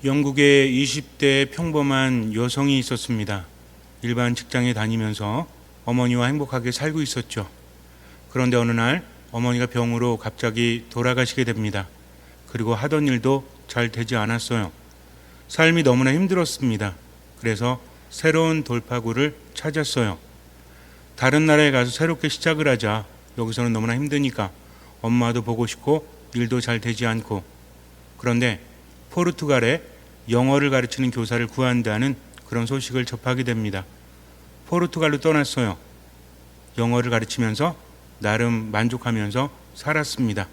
영국에 20대 평범한 여성이 있었습니다. 일반 직장에 다니면서 어머니와 행복하게 살고 있었죠. 그런데 어느 날 어머니가 병으로 갑자기 돌아가시게 됩니다. 그리고 하던 일도 잘 되지 않았어요. 삶이 너무나 힘들었습니다. 그래서 새로운 돌파구를 찾았어요. 다른 나라에 가서 새롭게 시작을 하자. 여기서는 너무나 힘드니까 엄마도 보고 싶고 일도 잘 되지 않고. 그런데 포르투갈에 영어를 가르치는 교사를 구한다는 그런 소식을 접하게 됩니다. 포르투갈로 떠났어요. 영어를 가르치면서 나름 만족하면서 살았습니다.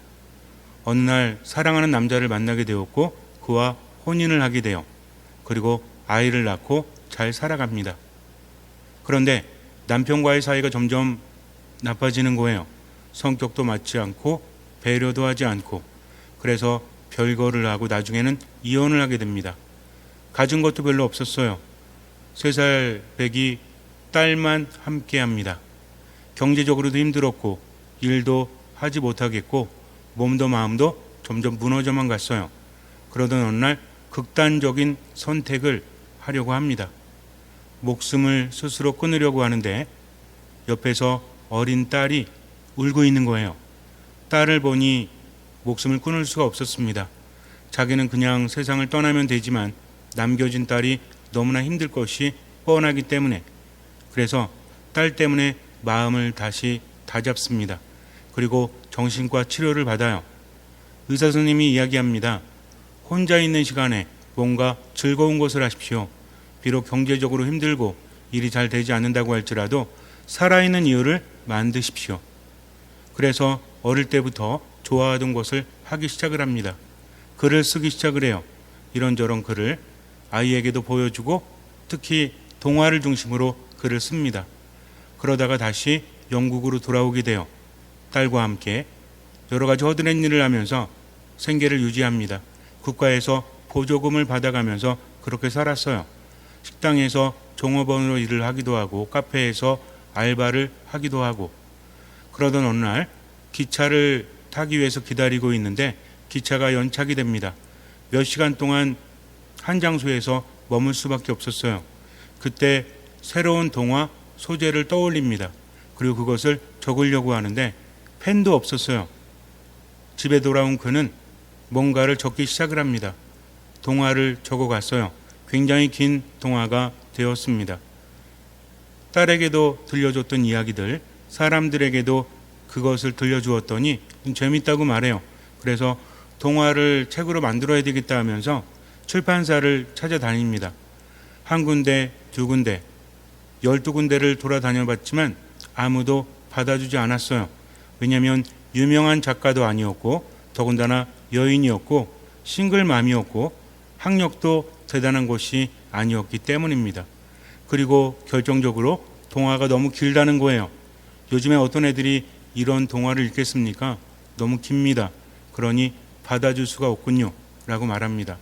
어느 날 사랑하는 남자를 만나게 되었고 그와 혼인을 하게 돼요. 그리고 아이를 낳고 잘 살아갑니다. 그런데 남편과의 사이가 점점 나빠지는 거예요. 성격도 맞지 않고 배려도 하지 않고. 그래서 별거를 하고 나중에는 이혼을 하게 됩니다. 가진 것도 별로 없었어요. 3살 배기 딸만 함께 합니다. 경제적으로도 힘들었고 일도 하지 못하겠고 몸도 마음도 점점 무너져만 갔어요. 그러던 어느 날 극단적인 선택을 하려고 합니다. 목숨을 스스로 끊으려고 하는데 옆에서 어린 딸이 울고 있는 거예요. 딸을 보니 목숨을 끊을 수가 없었습니다. 자기는 그냥 세상을 떠나면 되지만 남겨진 딸이 너무나 힘들 것이 뻔하기 때문에. 그래서 딸 때문에 마음을 다시 다잡습니다. 그리고 정신과 치료를 받아요. 의사 선생님이 이야기합니다. 혼자 있는 시간에 뭔가 즐거운 것을 하십시오. 비록 경제적으로 힘들고 일이 잘 되지 않는다고 할지라도 살아있는 이유를 만드십시오. 그래서 어릴 때부터 좋아하던 것을 하기 시작을 합니다. 글을 쓰기 시작을 해요. 이런저런 글을 아이에게도 보여주고 특히 동화를 중심으로 글을 씁니다. 그러다가 다시 영국으로 돌아오게 돼요. 딸과 함께 여러 가지 허드렛 일을 하면서 생계를 유지합니다. 국가에서 보조금을 받아가면서 그렇게 살았어요. 식당에서 종업원으로 일을 하기도 하고 카페에서 알바를 하기도 하고. 그러던 어느 날 기차를 타기 위해서 기다리고 있는데 기차가 연착이 됩니다. 몇 시간 동안 한 장소에서 머물 수밖에 없었어요. 그때 새로운 동화 소재를 떠올립니다. 그리고 그것을 적으려고 하는데 펜도 없었어요. 집에 돌아온 그는 뭔가를 적기 시작을 합니다. 동화를 적어갔어요. 굉장히 긴 동화가 되었습니다. 딸에게도 들려줬던 이야기들, 사람들에게도 그것을 들려주었더니 재밌다고 말해요. 그래서 동화를 책으로 만들어야 되겠다 하면서 출판사를 찾아다닙니다. 한 군데, 두 군데, 12군데를 돌아다녀봤지만 아무도 받아주지 않았어요. 왜냐하면 유명한 작가도 아니었고 더군다나 여인이었고 싱글맘이었고 학력도 대단한 곳이 아니었기 때문입니다. 그리고 결정적으로 동화가 너무 길다는 거예요. 요즘에 어떤 애들이 이런 동화를 읽겠습니까? 너무 깁니다. 그러니 받아줄 수가 없군요. 라고 말합니다.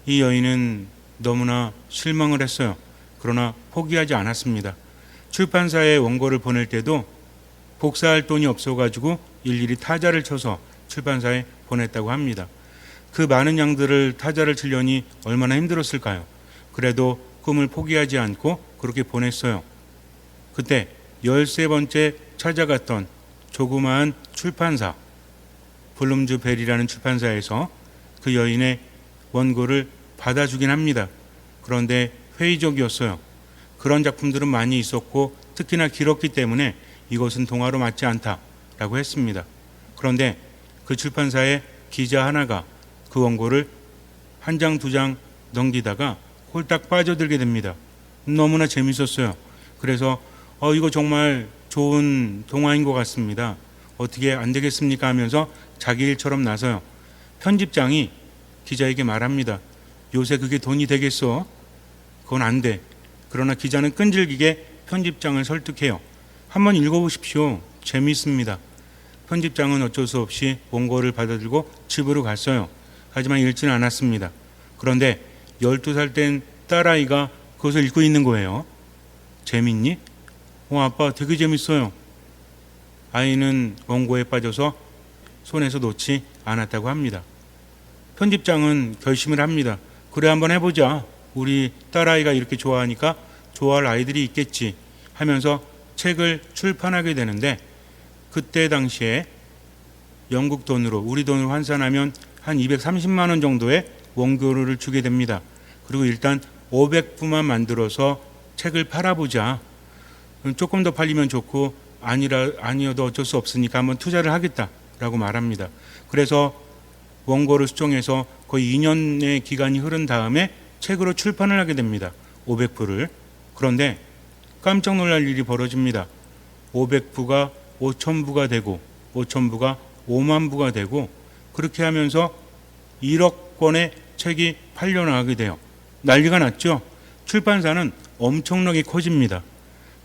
이 여인은 너무나 실망을 했어요. 그러나 포기하지 않았습니다. 출판사에 원고를 보낼 때도 복사할 돈이 없어가지고 일일이 타자를 쳐서 출판사에 보냈다고 합니다. 그 많은 양들을 타자를 치려니 얼마나 힘들었을까요? 그래도 꿈을 포기하지 않고 그렇게 보냈어요. 그때 13번째 찾아갔던 조그마한 출판사, 블룸즈베리라는 출판사에서 그 여인의 원고를 받아주긴 합니다. 그런데 회의적이었어요. 그런 작품들은 많이 있었고 특히나 길었기 때문에 이것은 동화로 맞지 않다라고 했습니다. 그런데 그 출판사의 기자 하나가 그 원고를 한 장, 두 장 넘기다가 홀딱 빠져들게 됩니다. 너무나 재밌었어요. 그래서 이거 정말 좋은 동화인 것 같습니다. 어떻게 안 되겠습니까? 하면서 자기 일처럼 나서요. 편집장이 기자에게 말합니다. 요새 그게 돈이 되겠어? 그건 안 돼. 그러나 기자는 끈질기게 편집장을 설득해요. 한번 읽어보십시오. 재미있습니다. 편집장은 어쩔 수 없이 원고를 받아들고 집으로 갔어요. 하지만 읽지는 않았습니다. 그런데 12살 된 딸아이가 그것을 읽고 있는 거예요. 재밌니? 아빠 되게 재밌어요. 아이는 원고에 빠져서 손에서 놓지 않았다고 합니다. 편집장은 결심을 합니다. 그래 한번 해보자. 우리 딸아이가 이렇게 좋아하니까 좋아할 아이들이 있겠지 하면서 책을 출판하게 되는데, 그때 당시에 영국 돈으로 우리 돈으로 환산하면 한 230만 원 정도의 원고료를 주게 됩니다. 그리고 일단 500부만 만들어서 책을 팔아보자. 조금 더 팔리면 좋고 아니어도 어쩔 수 없으니까 한번 투자를 하겠다라고 말합니다. 그래서 원고를 수정해서 거의 2년의 기간이 흐른 다음에 책으로 출판을 하게 됩니다. 500부를. 그런데 깜짝 놀랄 일이 벌어집니다. 500부가 5,000부가 되고 5,000부가 5만 부가 되고, 그렇게 하면서 1억 권의 책이 팔려나가게 돼요. 난리가 났죠. 출판사는 엄청나게 커집니다.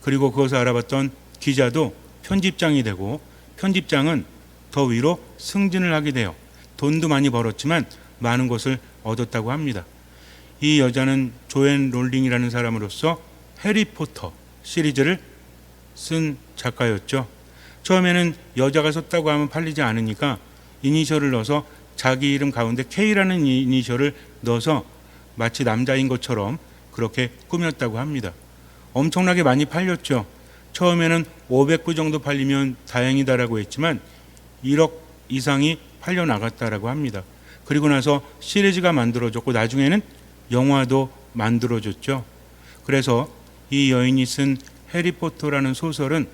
그리고 그것을 알아봤던 기자도 편집장이 되고, 편집장은 더 위로 승진을 하게 돼요. 돈도 많이 벌었지만 많은 것을 얻었다고 합니다. 이 여자는 조앤 롤링이라는 사람으로서 해리포터 시리즈를 쓴 작가였죠. 처음에는 여자가 썼다고 하면 팔리지 않으니까 이니셜을 넣어서 자기 이름 가운데 K라는 이니셜을 넣어서 마치 남자인 것처럼 그렇게 꾸몄다고 합니다. 엄청나게 많이 팔렸죠. 처음에는 500부 정도 팔리면 다행이다라고 했지만 1억 이상이 팔려나갔다라고 합니다. 그리고 나서 시리즈가 만들어졌고 나중에는 영화도 만들어졌죠. 그래서 이 여인이 쓴 해리포터라는 소설은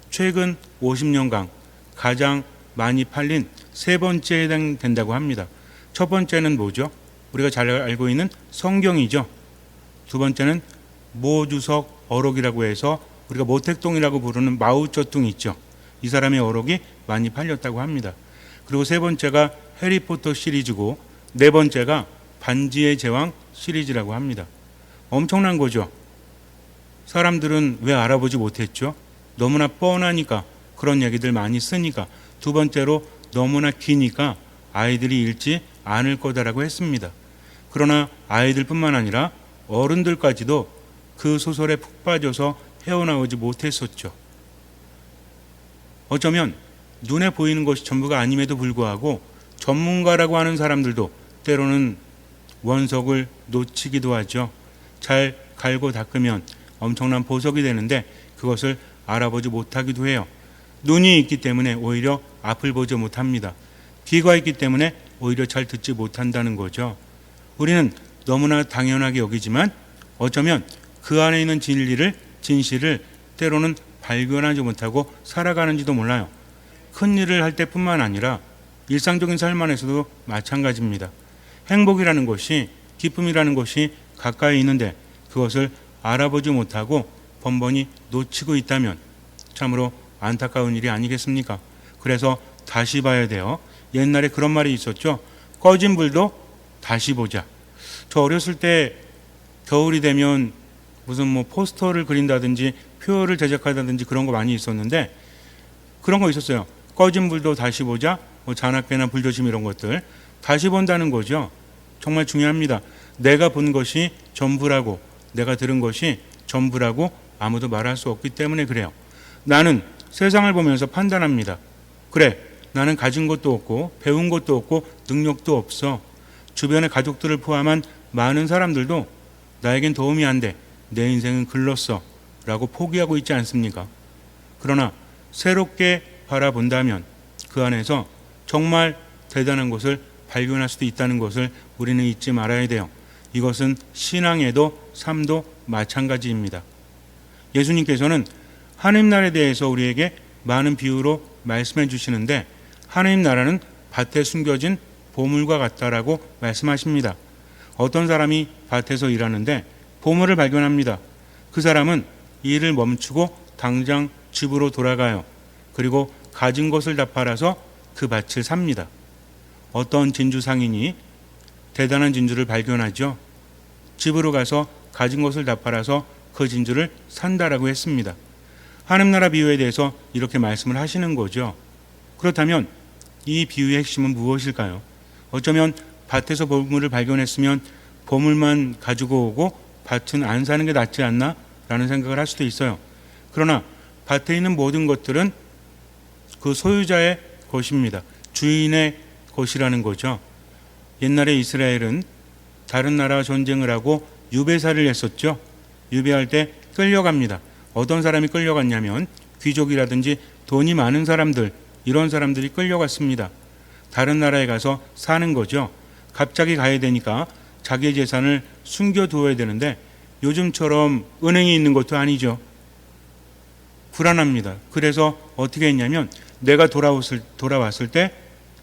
최근 50년간 가장 많이 팔린 세 번째에 해당된다고 합니다. 첫 번째는 뭐죠? 우리가 잘 알고 있는 성경이죠. 두 번째는 모주석 어록이라고 해서 우리가 모택동이라고 부르는 마오쩌둥이 있죠. 이 사람의 어록이 많이 팔렸다고 합니다. 그리고 세 번째가 해리포터 시리즈고, 네 번째가 반지의 제왕 시리즈라고 합니다. 엄청난 거죠. 사람들은 왜 알아보지 못했죠? 너무나 뻔하니까, 그런 얘기들 많이 쓰니까. 두 번째로 너무나 기니까 아이들이 읽지 않을 거다라고 했습니다. 그러나 아이들뿐만 아니라 어른들까지도 그 소설에 푹 빠져서 헤어나오지 못했었죠. 어쩌면 눈에 보이는 것이 전부가 아님에도 불구하고 전문가라고 하는 사람들도 때로는 원석을 놓치기도 하죠. 잘 갈고 닦으면 엄청난 보석이 되는데 그것을 알아보지 못하기도 해요. 눈이 있기 때문에 오히려 앞을 보지 못합니다. 귀가 있기 때문에 오히려 잘 듣지 못한다는 거죠. 우리는 너무나 당연하게 여기지만 어쩌면 그 안에 있는 진실을 때로는 발견하지 못하고 살아가는지도 몰라요. 큰 일을 할 때뿐만 아니라 일상적인 삶 안에서도 마찬가지입니다. 행복이라는 것이, 기쁨이라는 것이 가까이 있는데 그것을 알아보지 못하고 번번이 놓치고 있다면 참으로 안타까운 일이 아니겠습니까? 그래서 다시 봐야 돼요. 옛날에 그런 말이 있었죠. 꺼진 불도 다시 보자. 저 어렸을 때 겨울이 되면 무슨 포스터를 그린다든지 표를 제작하다든지 그런 거 많이 있었는데, 그런 거 있었어요. 꺼진 불도 다시 보자, 잔악배나 불조심 이런 것들 다시 본다는 거죠. 정말 중요합니다. 내가 본 것이 전부라고, 내가 들은 것이 전부라고 아무도 말할 수 없기 때문에 그래요. 나는 세상을 보면서 판단합니다. 그래, 나는 가진 것도 없고 배운 것도 없고 능력도 없어. 주변의 가족들을 포함한 많은 사람들도 나에겐 도움이 안 돼. 내 인생은 글렀어 라고 포기하고 있지 않습니까? 그러나 새롭게 바라본다면 그 안에서 정말 대단한 것을 발견할 수도 있다는 것을 우리는 잊지 말아야 돼요. 이것은 신앙에도 삶도 마찬가지입니다. 예수님께서는 하나님 나라에 대해서 우리에게 많은 비유로 말씀해 주시는데, 하나님 나라는 밭에 숨겨진 보물과 같다라고 말씀하십니다. 어떤 사람이 밭에서 일하는데 보물을 발견합니다. 그 사람은 일을 멈추고 당장 집으로 돌아가요. 그리고 가진 것을 다 팔아서 그 밭을 삽니다. 어떤 진주 상인이 대단한 진주를 발견하죠. 집으로 가서 가진 것을 다 팔아서 그 진주를 산다라고 했습니다. 하나님 나라 비유에 대해서 이렇게 말씀을 하시는 거죠. 그렇다면 이 비유의 핵심은 무엇일까요? 어쩌면 밭에서 보물을 발견했으면 보물만 가지고 오고 밭은 안 사는 게 낫지 않나? 라는 생각을 할 수도 있어요. 그러나 밭에 있는 모든 것들은 그 소유자의 것입니다. 주인의 것이라는 거죠. 옛날에 이스라엘은 다른 나라와 전쟁을 하고 유배살이를 했었죠. 유배할 때 끌려갑니다. 어떤 사람이 끌려갔냐면 귀족이라든지 돈이 많은 사람들, 이런 사람들이 끌려갔습니다. 다른 나라에 가서 사는 거죠. 갑자기 가야 되니까 자기의 재산을 숨겨두어야 되는데 요즘처럼 은행에 있는 것도 아니죠. 불안합니다. 그래서 어떻게 했냐면 내가 돌아왔을 때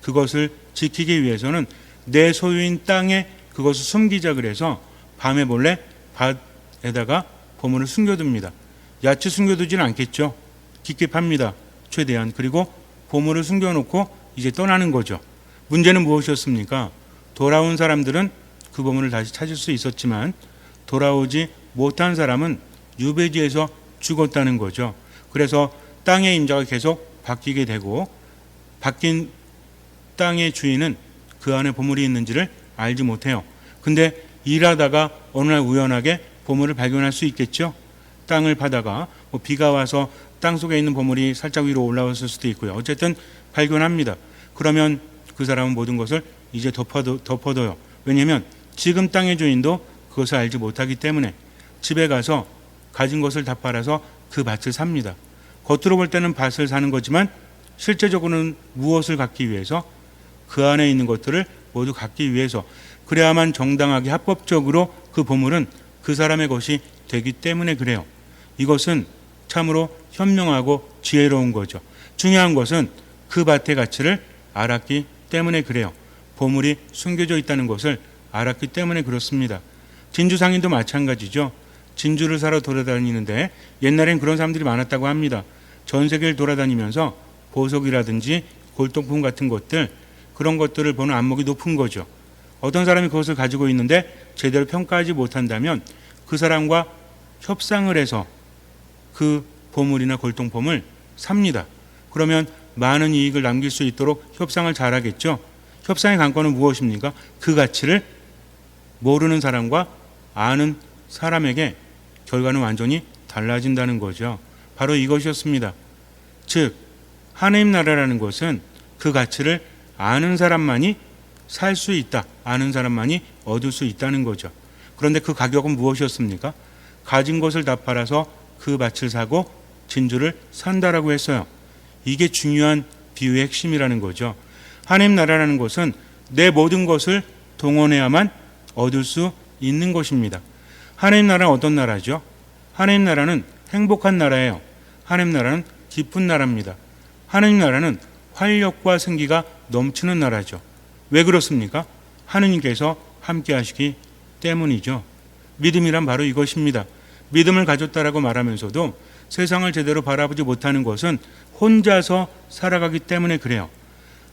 그것을 지키기 위해서는 내 소유인 땅에 그것을 숨기자 그래서 밤에 몰래 밭에다가 보물을 숨겨둡니다. 야채 숨겨두지는 않겠죠. 깊게 팝니다. 최대한. 그리고 보물을 숨겨놓고 이제 떠나는 거죠. 문제는 무엇이었습니까? 돌아온 사람들은 그 보물을 다시 찾을 수 있었지만 돌아오지 못한 사람은 유배지에서 죽었다는 거죠. 그래서 땅의 임자가 계속 바뀌게 되고 바뀐 땅의 주인은 그 안에 보물이 있는지를 알지 못해요. 근데 일하다가 어느 날 우연하게 보물을 발견할 수 있겠죠. 땅을 파다가 비가 와서 땅 속에 있는 보물이 살짝 위로 올라왔을 수도 있고요. 어쨌든 발견합니다. 그러면 그 사람은 모든 것을 이제 덮어둬요. 왜냐하면 지금 땅의 주인도 그것을 알지 못하기 때문에 집에 가서 가진 것을 다 팔아서 그 밭을 삽니다. 겉으로 볼 때는 밭을 사는 거지만 실제적으로는 무엇을 갖기 위해서? 그 안에 있는 것들을 모두 갖기 위해서. 그래야만 정당하게 합법적으로 그 보물은 그 사람의 것이 되기 때문에 그래요. 이것은 참으로 현명하고 지혜로운 거죠. 중요한 것은 그 밭의 가치를 알았기 때문에 그래요. 보물이 숨겨져 있다는 것을 알았기 때문에 그렇습니다. 진주 상인도 마찬가지죠. 진주를 사러 돌아다니는데 옛날엔 그런 사람들이 많았다고 합니다. 전 세계를 돌아다니면서 보석이라든지 골동품 같은 것들, 그런 것들을 보는 안목이 높은 거죠. 어떤 사람이 그것을 가지고 있는데 제대로 평가하지 못한다면 그 사람과 협상을 해서 그 보물이나 골동품을 삽니다. 그러면 많은 이익을 남길 수 있도록 협상을 잘하겠죠. 협상의 관건은 무엇입니까? 그 가치를 모르는 사람과 아는 사람에게 결과는 완전히 달라진다는 거죠. 바로 이것이었습니다. 즉 하느님 나라라는 것은 그 가치를 아는 사람만이 살 수 있다. 아는 사람만이 얻을 수 있다는 거죠. 그런데 그 가격은 무엇이었습니까? 가진 것을 다 팔아서 그 밭을 사고 진주를 산다라고 했어요. 이게 중요한 비유의 핵심이라는 거죠. 하느님 나라라는 것은 내 모든 것을 동원해야만 얻을 수 있는 것입니다. 하느님 나라는 어떤 나라죠? 하느님 나라는 행복한 나라예요. 하느님 나라는 기쁜 나라입니다. 하느님 나라는 활력과 생기가 넘치는 나라죠. 왜 그렇습니까? 하느님께서 함께 하시기 때문이죠. 믿음이란 바로 이것입니다. 믿음을 가졌다라고 말하면서도 세상을 제대로 바라보지 못하는 것은 혼자서 살아가기 때문에 그래요.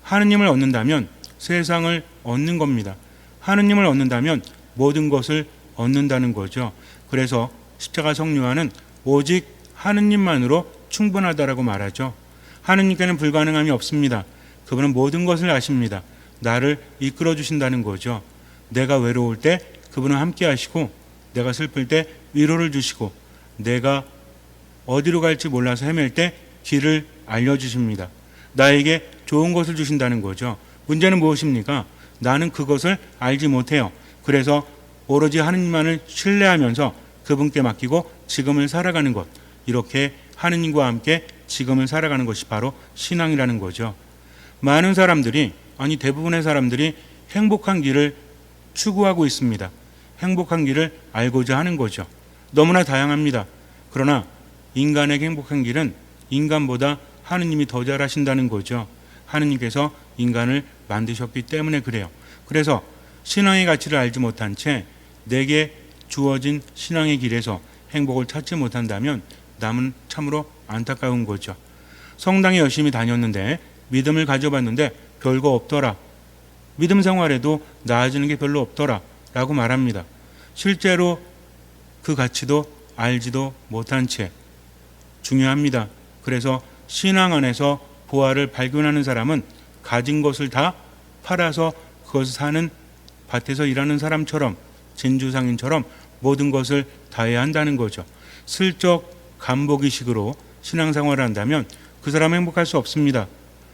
하느님을 얻는다면 세상을 얻는 겁니다. 하느님을 얻는다면 모든 것을 얻는다는 거죠. 그래서 십자가 성령화는 오직 하느님만으로 충분하다라고 말하죠. 하느님께는 불가능함이 없습니다. 그분은 모든 것을 아십니다. 나를 이끌어 주신다는 거죠. 내가 외로울 때 그분은 함께 하시고 내가 슬플 때 위로를 주시고 내가 어디로 갈지 몰라서 헤맬 때 길을 알려주십니다. 나에게 좋은 것을 주신다는 거죠. 문제는 무엇입니까? 나는 그것을 알지 못해요. 그래서 오로지 하느님만을 신뢰하면서 그분께 맡기고 지금을 살아가는 것, 이렇게 하느님과 함께 지금을 살아가는 것이 바로 신앙이라는 거죠. 많은 사람들이, 아니 대부분의 사람들이 행복한 길을 추구하고 있습니다. 행복한 길을 알고자 하는 거죠. 너무나 다양합니다. 그러나 인간에게 행복한 길은 인간보다 하느님이 더 잘하신다는 거죠. 하느님께서 인간을 만드셨기 때문에 그래요. 그래서 신앙의 가치를 알지 못한 채 내게 주어진 신앙의 길에서 행복을 찾지 못한다면 남은 참으로 안타까운 거죠. 성당에 열심히 다녔는데 믿음을 가져봤는데 별거 없더라. 믿음 생활에도 나아지는 게 별로 없더라 라고 말합니다. 실제로 그 가치도 알지도 못한 채 중요합니다. 그래서 신앙 안에서 보화를 발견하는 사람은 가진 것을 다 팔아서 그것을 사는 밭에서 일하는 사람처럼 진주상인처럼 모든 것을 다해야 한다는 거죠. 슬쩍 간보기식으로 신앙생활을 한다면 그 사람은 행복할 수 없습니다.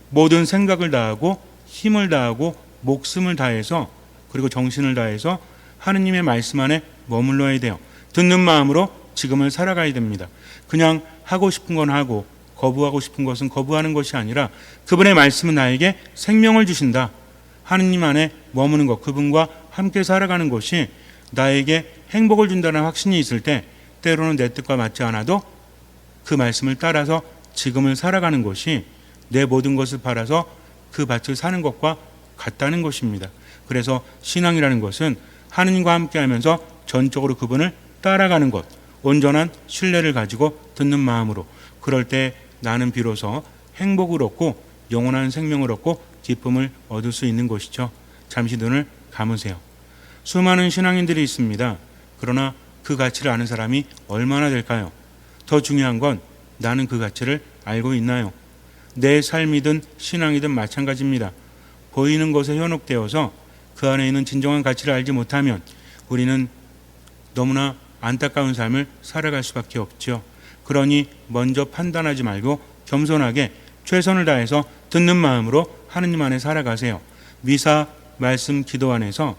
모든 생각을 다하고 힘을 다하고 목숨을 다해서 그리고 정신을 다해서 하느님의 말씀 안에 머물러야 돼요. 듣는 마음으로 지금을 살아가야 됩니다. 그냥 하고 싶은 건 하고 거부하고 싶은 것은 거부하는 것이 아니라 그분의 말씀은 나에게 생명을 주신다. 하느님 안에 머무는 것, 그분과 함께 살아가는 것이 나에게 행복을 준다는 확신이 있을 때 때로는 내 뜻과 맞지 않아도 그 말씀을 따라서 지금을 살아가는 것이 내 모든 것을 팔아서 그 밭을 사는 것과 같다는 것입니다. 그래서 신앙이라는 것은 하느님과 함께하면서 전적으로 그분을 따라가는 것, 온전한 신뢰를 가지고 듣는 마음으로, 그럴 때 나는 비로소 행복을 얻고 영원한 생명을 얻고 기쁨을 얻을 수 있는 것이죠. 잠시 눈을 감으세요. 수많은 신앙인들이 있습니다. 그러나 그 가치를 아는 사람이 얼마나 될까요? 더 중요한 건 나는 그 가치를 알고 있나요? 내 삶이든 신앙이든 마찬가지입니다. 보이는 것에 현혹되어서 그 안에 있는 진정한 가치를 알지 못하면 우리는 너무나 안타까운 삶을 살아갈 수밖에 없죠. 그러니 먼저 판단하지 말고 겸손하게 최선을 다해서 듣는 마음으로 하느님 안에 살아가세요. 미사, 말씀, 기도 안에서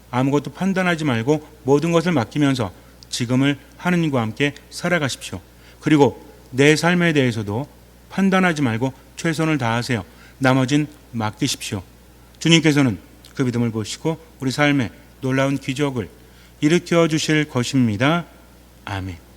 아무것도 판단하지 말고 모든 것을 맡기면서 지금을 하느님과 함께 살아가십시오. 그리고 내 삶에 대해서도 판단하지 말고 최선을 다하세요. 나머진 맡기십시오. 주님께서는 그 믿음을 보시고 우리 삶에 놀라운 기적을 일으켜 주실 것입니다. 아멘.